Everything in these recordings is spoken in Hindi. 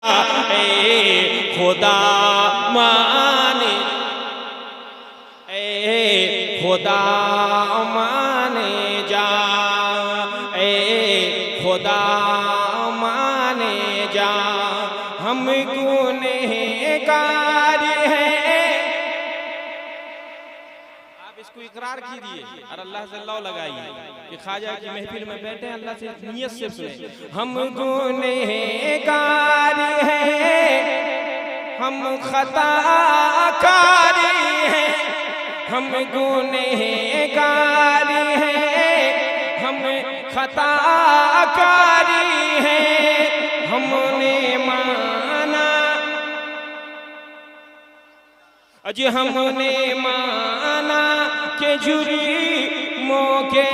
ए खुदा माने, ए खुदा माने जा, ए खुदा माने जा, हम गुनहगार हैं। आप इसको इकरार कीजिए और अल्लाह से लौ लगाइए कि ख्वाजा की महफिल में बैठे हैं, अल्लाह से नियत से सुने। हम गुनहगार हैं, हम खताकारी हैं, हम गुनहगार हैं, हम खताकारी हैं। हमने माना अजी, हमने माना के जुर्मों के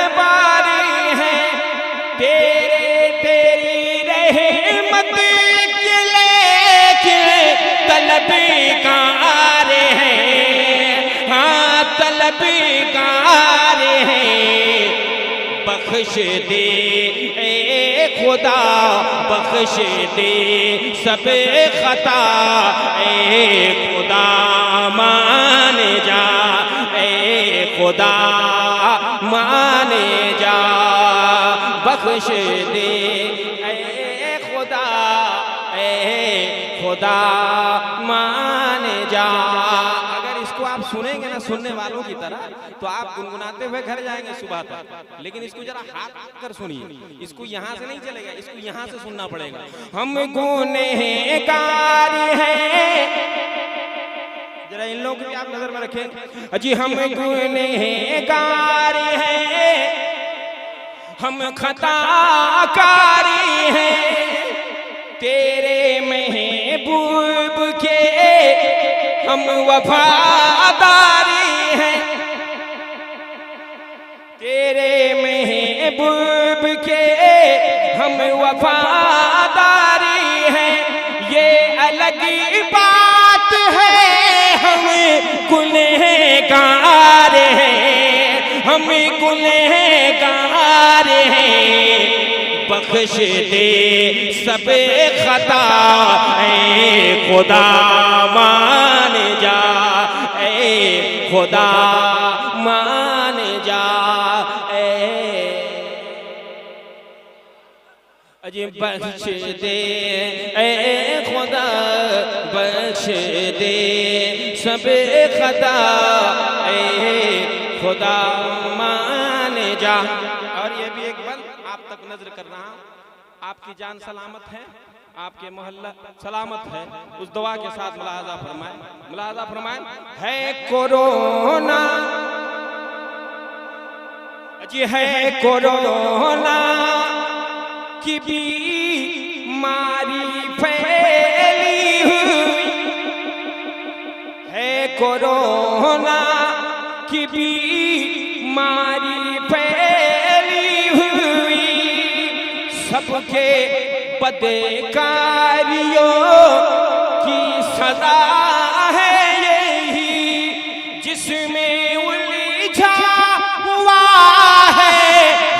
बारी हैं, तेरी रहमत के लेके तलबगार हैं, हाँ तलबगार हैं। बख्श दे ए खुदा, बख्श दे सब खता, ए खुदा मान जा, ए खुदा मान जा, बख्श दे ए खुदा मान जा। अगर इसको आप सुनेंगे ना सुनने वालों की तरह, तो आप गुनगुनाते हुए घर जाएंगे सुबह तक। लेकिन इसको जरा हाथ कर सुनिए, इसको यहाँ से नहीं चलेगा, इसको यहाँ से सुनना पड़ेगा। हम गुनहगार हैं, जरा इन लोगों की आप नजर में रखें जी। हम गुनहगार हैं, हम खताकारी हैं, तेरे महबूब के हम वफादारी हैं, तेरे महबूब के हम वफादारी हैं। ये अलग बात है हम गुनहगार हैं, हम गुनहगार हैं। बख्श दे सब खता, ए खुदा मान जा, ए खुदा मान जा, अजी बख्श दे ए खुदा, बख्श दे सब खता, ए खुदा मान जा। और ये भी एक बंद आप तक नजर कर रहा हूं, आपकी जान सलामत है, आपके मोहल्ला सलामत है, उस दुआ के साथ मुलाहाजा फरमाए, मुलाहाजा फरमाए। है कोरोना जी, है कोरोना की बीमारी फैली हुई, है कोरोना की बीमारी फैली हुई। सबके बदकारियों की सदा है यही, जिसमें उलझा हुआ है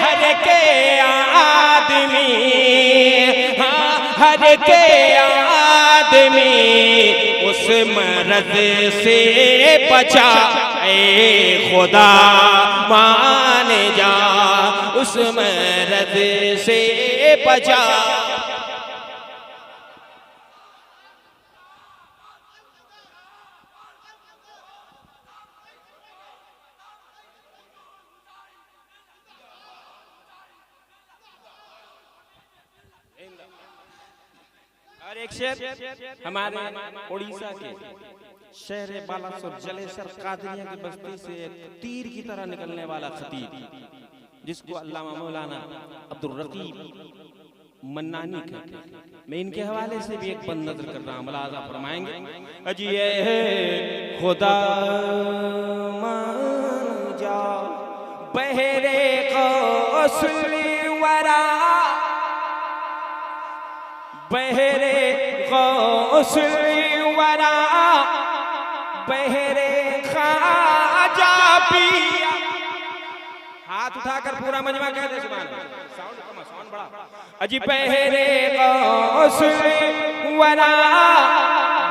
हर के आदमी, हाँ हर के आदमी। उस मर्द से बचा, ए खुदा मान जा, उस मर्द से बचा। और एक शेर हमारे उड़ीसा के शहर बालासुर जलेसर कादरिया की बस्ती से एक तीर की तरह निकलने वाला खतीब, जिसको अल्लामा मौलाना अब्दुल रकीब मन्नानी कहते हैं। मैं इनके हवाले से भी एक बंद नजर कर रहा हूं, मुलाहाजा फरमाएंगे। अजी ये खुदा मान जा, बहरे कौसली वरा, बहरे गौसली वरा, बहरे ख्वाजा पिया। हाथ उठाकर पूरा मजमा कह दे सुभान अल्लाह। साउंड कम, साउंड बड़ा। अजी बहरे गौस वरा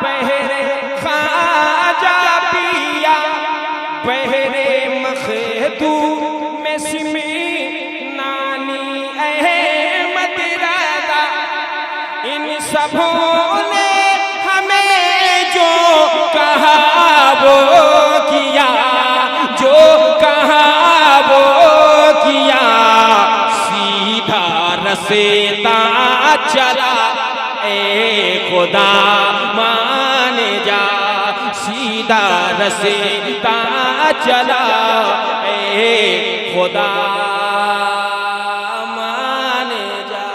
बहरे ख्वाजा पिया बहरे मखदू में सिमी नानी अहमद रदा, इन सबों ने हमें जो कहा वो किया, जो कहा वो किया, सीधा रसेता चला ए खुदा मान जा, सीधा रसेता चला ए खुदा मान जा।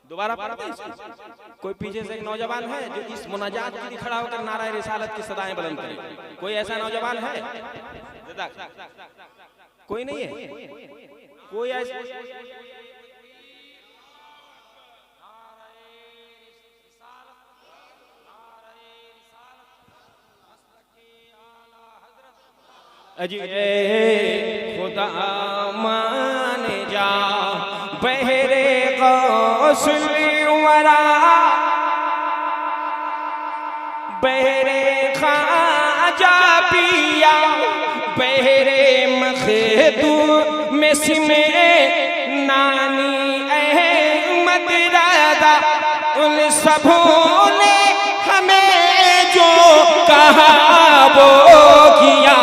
दोबारा पढ़ते हैं। कोई पीछे से एक नौजवान है जो इस मुनाजात के लिए खड़ा होकर नारा रिसालत की सदाएं बुलंद करे? कोई ऐसा नौजवान है? कोई नहीं है? कोई ऐसा? अजी खुदा मान जा बहरे गौसुल वरा बहरे ख्वाजा पिया बहरे मखदू में सिमे नानी अहमद रदा, उन सबों ने हमें जो कहा वो किया,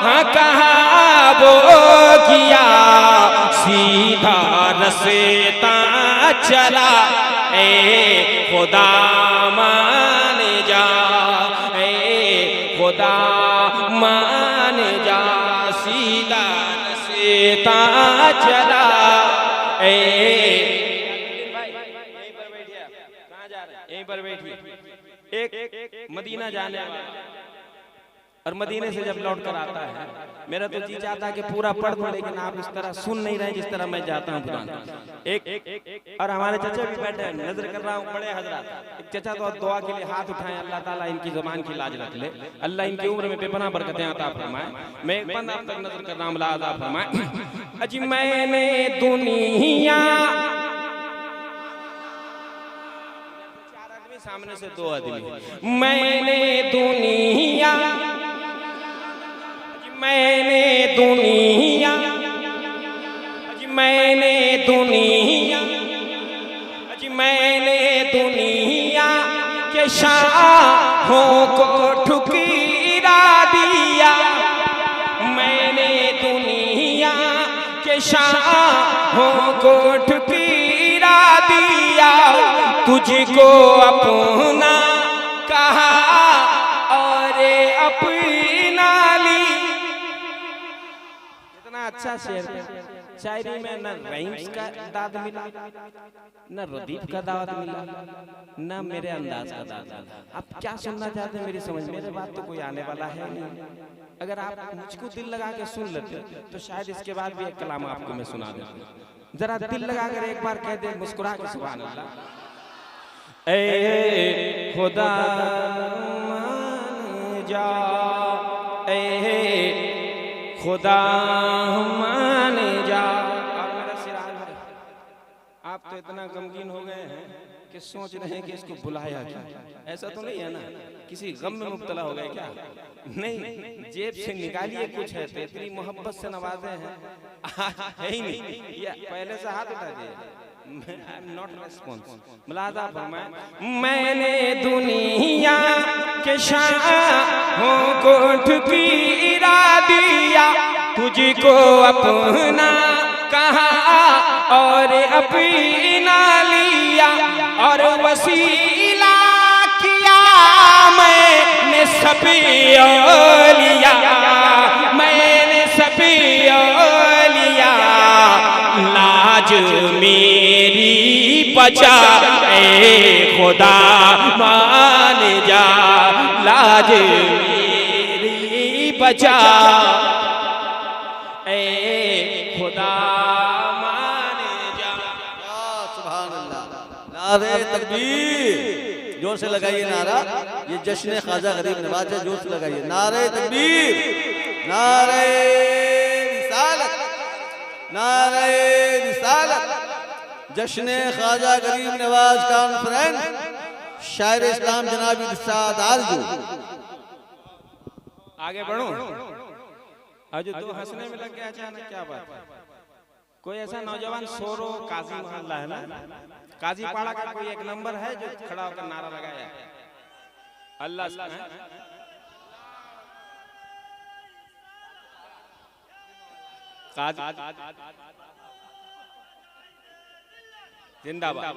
हाँ कहा वो किया, सीधा रसेता चला ए खुदा मान जा, ए खुदा मान जा, सीधा रसेता चला ए। यहीं पर बैठिए, कहाँ जा रहे हैं? यहीं पर बैठिए। एक मदीना जाने वाला और मदीने से जब लौट कर आता है, मेरा तो जी चाहता है कि पूरा पढ़ दूं, लेकिन आप इस तरह सुन नहीं रहे जिस तरह मैं चाहता हूँ कुरान। एक और हमारे चचा भी बैठे हैं, नजर कर रहा हूँ, बड़े हजरत। एक चचा तो दुआ के लिए हाथ उठाएं, अल्लाह ताला इनकी जुबान की लाज रख ले, अल्लाह इनकी उम्र में बेपनाह बरकतें अता फरमाए। मैं एक बंद आप तक नजर कर रहा हूँ, अल्लाह अता फरमाए। अजी मैंने दुनिया, चार आदमी सामने से दो आदमी, मैंने दुनिया, मैंने दुनिया, मैंने दुनिया, मैंने दुनिया के शाहों को ठुकरा दिया, मैंने दुनिया के शाहों को ठुकरा दिया, तुझको अपना कहा और अपना ली। कितना अच्छा शेर, शायरी में न रहीम्स का दाद मिला, न रदीफ का दाद मिला, न मेरे अंदाज का दाद मिला। आप क्या सुनना चाहते हैं मेरी समझ, मेरे बात तो कोई आने वाला है नहीं। अगर आप मुझको दिल लगा के सुन लेते तो शायद इसके बाद भी एक कलाम आपको मैं सुना देता। जरा दिल लगा कर एक बार कह दे मुस्कुरा के सुभान अल्लाह। ए खुदा मान जा, ए खुदा मान जा। और मेरा सिर आप तो इतना गमगीन हो गए हैं कि सोच रहे हैं कि इसको बुलाया क्या। ऐसा तो नहीं है ना, किसी गम में मुब्तला हो गए क्या? नहीं, जेब से निकालिए कुछ है तो इतनी मोहब्बत से नवाजे हैं, है ही नहीं। या पहले से हाथ उठा दिए, नॉट रेस्पॉन्स। मुलाजा फरमाए, मैंने दुनिया के शाहों को ठुकरा दिया, तुझको अपना कहा और अपना लिया, और वसीला किया मैंने सभी लिया, मैंने सभी लिया, लाज मेरी बचा ए खुदा मान जा, लाज मेरी बचा ए खुदा मान जा। सुभान अल्लाह, नारे तकबीर, जोर से लगाइए नारा। ये जश्न ख्वाजा गरीब नवाज है, जोर से लगाइए नारे तकबीर, नारे रिसालत, नारे रिसालत। जश्न ख्वाजा गरीब नवाज कॉन्फ्रेंस शायर इस्लाम जनाब इरशाद आरजू। आगे बढ़ो। आज तो हंसने में लग गया अचानक, क्या बात है? कोई ऐसा नौजवान सोरो काजी मोहल्ला है ना, काजी पाड़ा का कोई एक नंबर है जो खड़ा होकर नारा लगाया अल्लाह काजी जिंदाबाद।